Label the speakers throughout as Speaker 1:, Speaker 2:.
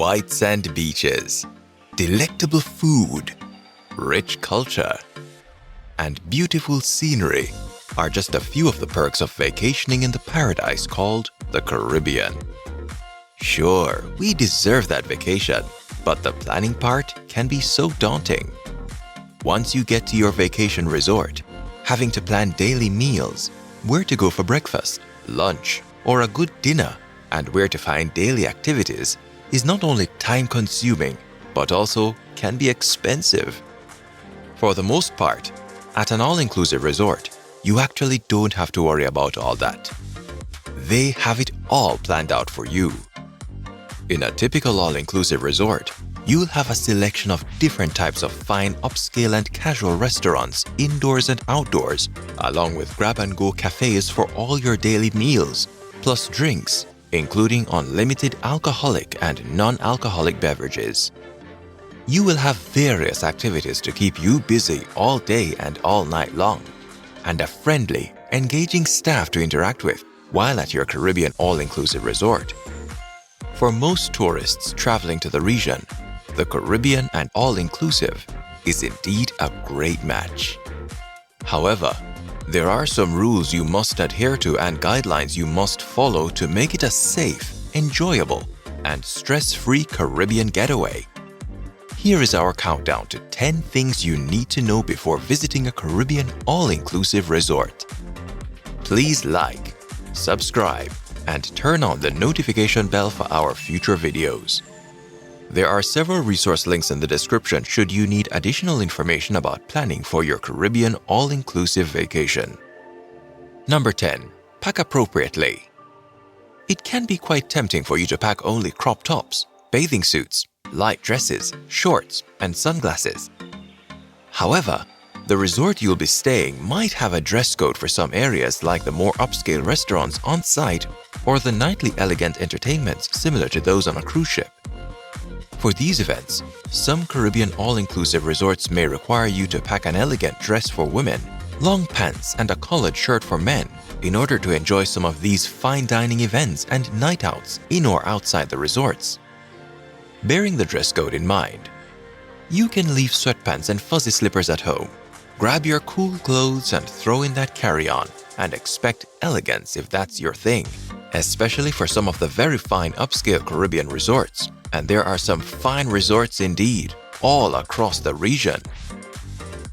Speaker 1: white sand beaches, delectable food, rich culture, and beautiful scenery are just a few of the perks of vacationing in the paradise called the Caribbean. Sure, we deserve that vacation, but the planning part can be so daunting. Once you get to your vacation resort, having to plan daily meals, where to go for breakfast, lunch, or a good dinner, and where to find daily activities is not only time-consuming, but also can be expensive. For the most part, at an all-inclusive resort, you actually don't have to worry about all that. They have it all planned out for you. In a typical all-inclusive resort, you'll have a selection of different types of fine upscale and casual restaurants, indoors and outdoors, along with grab-and-go cafes for all your daily meals, plus drinks, including unlimited alcoholic and non-alcoholic beverages. You will have various activities to keep you busy all day and all night long, and a friendly, engaging staff to interact with while at your Caribbean all-inclusive resort. For most tourists traveling to the region, the Caribbean and all-inclusive is indeed a great match. However, there are some rules you must adhere to and guidelines you must follow to make it a safe, enjoyable, and stress-free Caribbean getaway. Here is our countdown to 10 things you need to know before visiting a Caribbean all-inclusive resort. Please like, subscribe, and turn on the notification bell for our future videos. There are several resource links in the description should you need additional information about planning for your Caribbean all-inclusive vacation. Number 10. Pack appropriately. It can be quite tempting for you to pack only crop tops, bathing suits, light dresses, shorts, and sunglasses. However, the resort you'll be staying might have a dress code for some areas like the more upscale restaurants on site or the nightly elegant entertainments similar to those on a cruise ship. For these events, some Caribbean all-inclusive resorts may require you to pack an elegant dress for women, long pants, and a collared shirt for men in order to enjoy some of these fine dining events and night outs in or outside the resorts. Bearing the dress code in mind, you can leave sweatpants and fuzzy slippers at home, grab your cool clothes and throw in that carry-on and expect elegance if that's your thing, especially for some of the very fine upscale Caribbean resorts. And there are some fine resorts indeed, all across the region.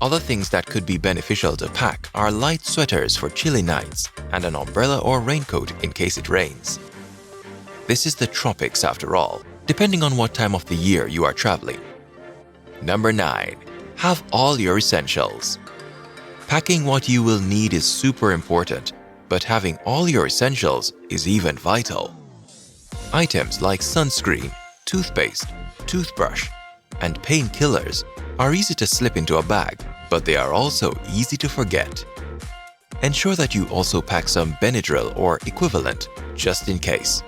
Speaker 1: Other things that could be beneficial to pack are light sweaters for chilly nights and an umbrella or raincoat in case it rains. This is the tropics after all, depending on what time of the year you are traveling. Number 9. Have all your essentials. Packing what you will need is super important, but having all your essentials is even vital. Items like sunscreen, toothpaste, toothbrush, and painkillers are easy to slip into a bag, but they are also easy to forget. Ensure that you also pack some Benadryl or equivalent, just in case.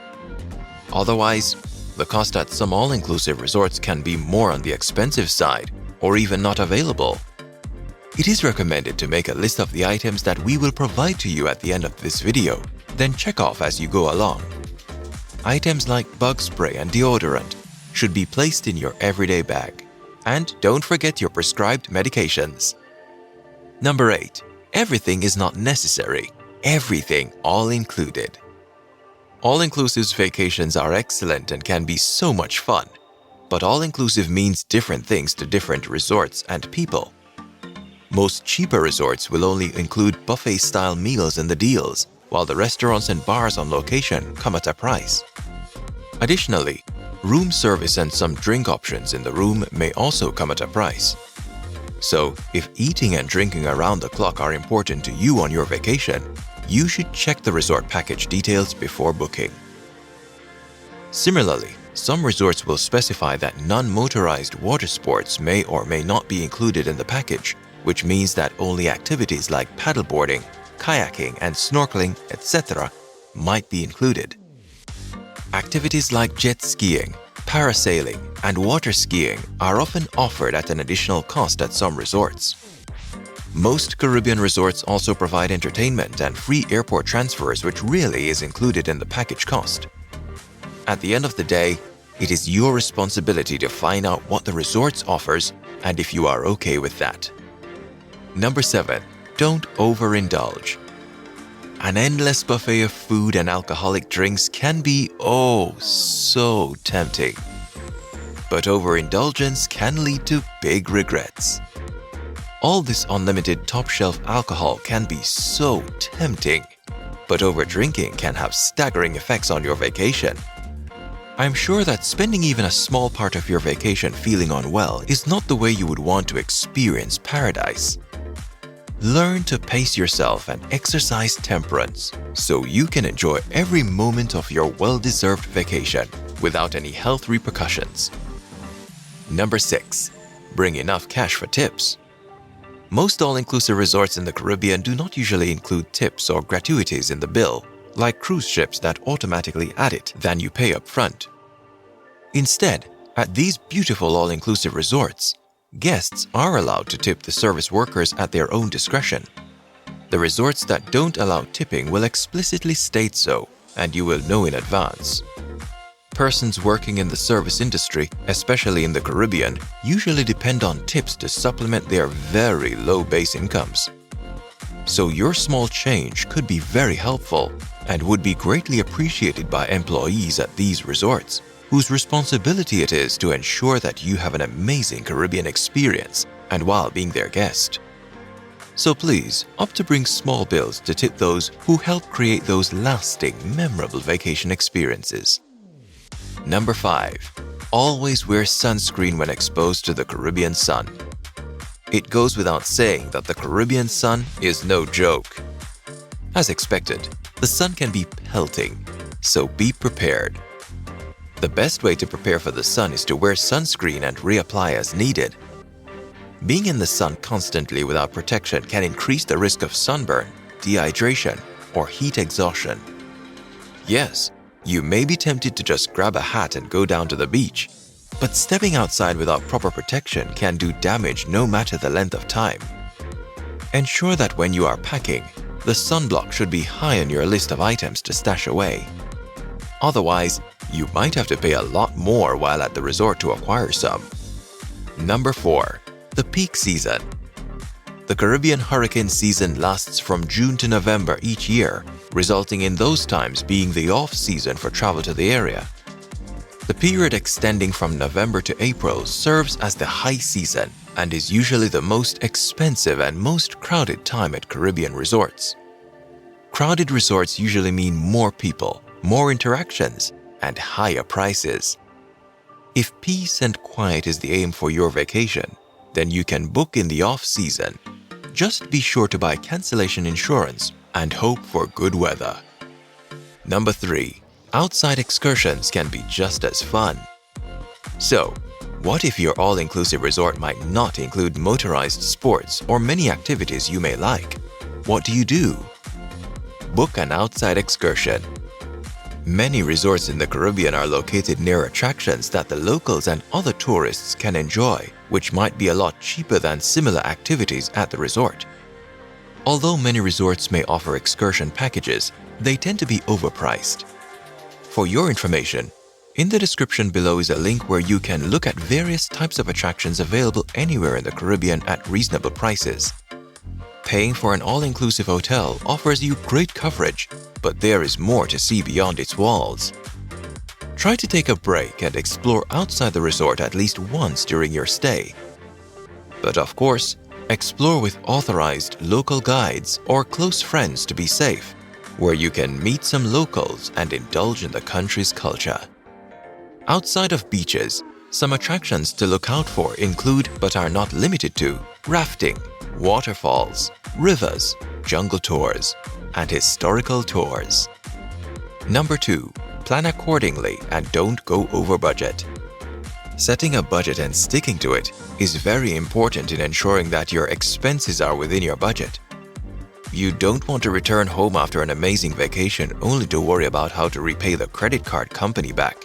Speaker 1: Otherwise, the cost at some all-inclusive resorts can be more on the expensive side or even not available. It is recommended to make a list of the items that we will provide to you at the end of this video, then check off as you go along. Items like bug spray and deodorant should be placed in your everyday bag. And don't forget your prescribed medications. Number 8. Everything is not necessary. Everything all included. All-inclusive vacations are excellent and can be so much fun, but all-inclusive means different things to different resorts and people. Most cheaper resorts will only include buffet-style meals in the deals, while the restaurants and bars on location come at a price. Additionally, room service and some drink options in the room may also come at a price. So, if eating and drinking around the clock are important to you on your vacation, you should check the resort package details before booking. Similarly, some resorts will specify that non-motorized water sports may or may not be included in the package, which means that only activities like paddleboarding, kayaking, and snorkeling, etc. might be included. Activities like jet skiing, parasailing, and water skiing are often offered at an additional cost at some resorts. Most Caribbean resorts also provide entertainment and free airport transfers, which really is included in the package cost. At the end of the day, It is your responsibility to find out what the resorts offers and if you are okay with that. Number 7. Don't overindulge. An endless buffet of food and alcoholic drinks can be so tempting. But overindulgence can lead to big regrets. All this unlimited top-shelf alcohol can be so tempting, but overdrinking can have staggering effects on your vacation. I'm sure that spending even a small part of your vacation feeling unwell is not the way you would want to experience paradise. Learn to pace yourself and exercise temperance so you can enjoy every moment of your well-deserved vacation without any health repercussions. Number 6. Bring enough cash for tips. Most all-inclusive resorts in the Caribbean do not usually include tips or gratuities in the bill, like cruise ships that automatically add it than you pay up front. Instead, at these beautiful all-inclusive resorts, guests are allowed to tip the service workers at their own discretion. The resorts that don't allow tipping will explicitly state so, and you will know in advance. Persons working in the service industry, especially in the Caribbean, usually depend on tips to supplement their very low base incomes. So your small change could be very helpful and would be greatly appreciated by employees at these resorts, whose responsibility it is to ensure that you have an amazing Caribbean experience and while being their guest. So please, opt to bring small bills to tip those who help create those lasting, memorable vacation experiences. Number 5. Always wear sunscreen when exposed to the Caribbean sun. It goes without saying that the Caribbean sun is no joke. As expected, the sun can be pelting, so be prepared. The best way to prepare for the sun is to wear sunscreen and reapply as needed. Being in the sun constantly without protection can increase the risk of sunburn, dehydration, or heat exhaustion. Yes, you may be tempted to just grab a hat and go down to the beach, but stepping outside without proper protection can do damage no matter the length of time. Ensure that when you are packing, the sunblock should be high on your list of items to stash away. Otherwise, you might have to pay a lot more while at the resort to acquire some. Number 4. The peak season. The Caribbean hurricane season lasts from June to November each year, resulting in those times being the off-season for travel to the area. The period extending from November to April serves as the high season and is usually the most expensive and most crowded time at Caribbean resorts. Crowded resorts usually mean more people, more interactions, and higher prices. If peace and quiet is the aim for your vacation, then you can book in the off-season. Just be sure to buy cancellation insurance and hope for good weather. Number 3. Outside excursions can be just as fun. So, what if your all-inclusive resort might not include motorized sports or many activities you may like? What do? Book an outside excursion. Many resorts in the Caribbean are located near attractions that the locals and other tourists can enjoy, which might be a lot cheaper than similar activities at the resort. Although many resorts may offer excursion packages, they tend to be overpriced. For your information, in the description below is a link where you can look at various types of attractions available anywhere in the Caribbean at reasonable prices. Paying for an all-inclusive hotel offers you great coverage, but there is more to see beyond its walls. Try to take a break and explore outside the resort at least once during your stay. But of course, explore with authorized local guides or close friends to be safe, where you can meet some locals and indulge in the country's culture. Outside of beaches, some attractions to look out for include, but are not limited to, rafting, waterfalls, rivers, jungle tours, and historical tours. Number 2. Plan accordingly and don't go over budget. Setting a budget and sticking to it is very important in ensuring that your expenses are within your budget. You don't want to return home after an amazing vacation only to worry about how to repay the credit card company back.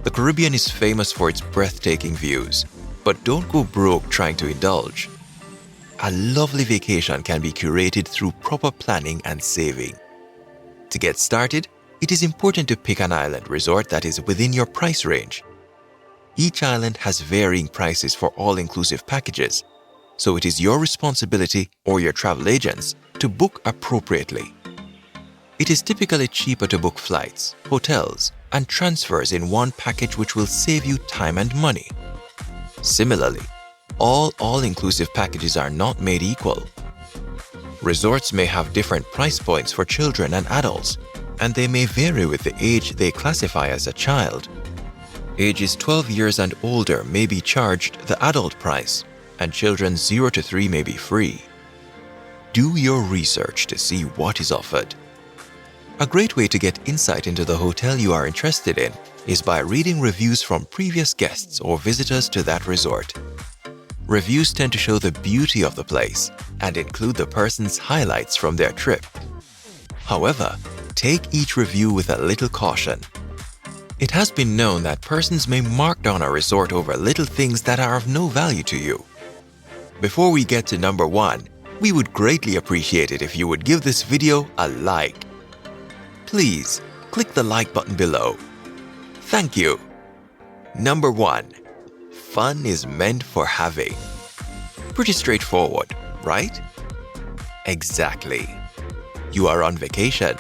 Speaker 1: The Caribbean is famous for its breathtaking views, but don't go broke trying to indulge. A lovely vacation can be curated through proper planning and saving. To get started, It is important to pick an island resort that is within your price range. Each island has varying prices for all-inclusive packages, so it is your responsibility or your travel agent's to book appropriately. It is typically cheaper to book flights, hotels, and transfers in one package, which will save you time and money. Similarly, all-inclusive packages are not made equal. Resorts may have different price points for children and adults, and they may vary with the age they classify as a child. Ages 12 years and older may be charged the adult price, and children 0 to 3 may be free. Do your research to see what is offered. A great way to get insight into the hotel you are interested in is by reading reviews from previous guests or visitors to that resort. Reviews tend to show the beauty of the place and include the person's highlights from their trip. However, take each review with a little caution. It has been known that persons may mark down a resort over little things that are of no value to you. Before we get to number 1, we would greatly appreciate it if you would give this video a like. Please click the like button below. Thank you. Number 1. Fun is meant for having. Pretty straightforward, right? Exactly. You are on vacation.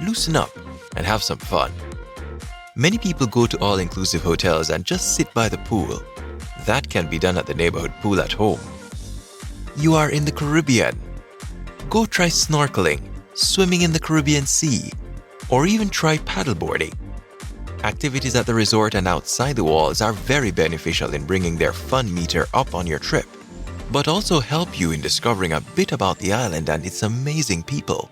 Speaker 1: Loosen up and have some fun. Many people go to all-inclusive hotels and just sit by the pool. That can be done at the neighborhood pool at home. You are in the Caribbean. Go try snorkeling, swimming in the Caribbean Sea, or even try paddleboarding. Activities at the resort and outside the walls are very beneficial in bringing their fun meter up on your trip, but also help you in discovering a bit about the island and its amazing people.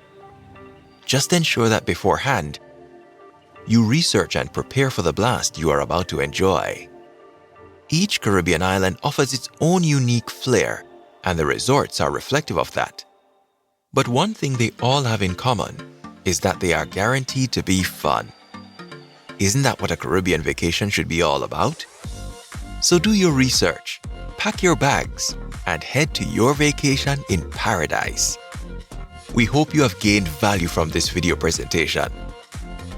Speaker 1: Just ensure that beforehand, you research and prepare for the blast you are about to enjoy. Each Caribbean island offers its own unique flair, and the resorts are reflective of that. But one thing they all have in common is that they are guaranteed to be fun. Isn't that what a Caribbean vacation should be all about? So do your research, pack your bags, and head to your vacation in paradise. We hope you have gained value from this video presentation.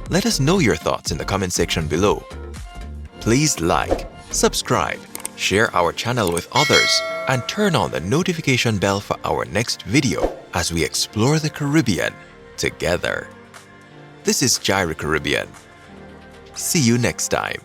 Speaker 1: Let us know your thoughts in the comment section below. Please like, subscribe, share our channel with others, and turn on the notification bell for our next video as we explore the Caribbean together. This is J-irie Caribbean. See you next time.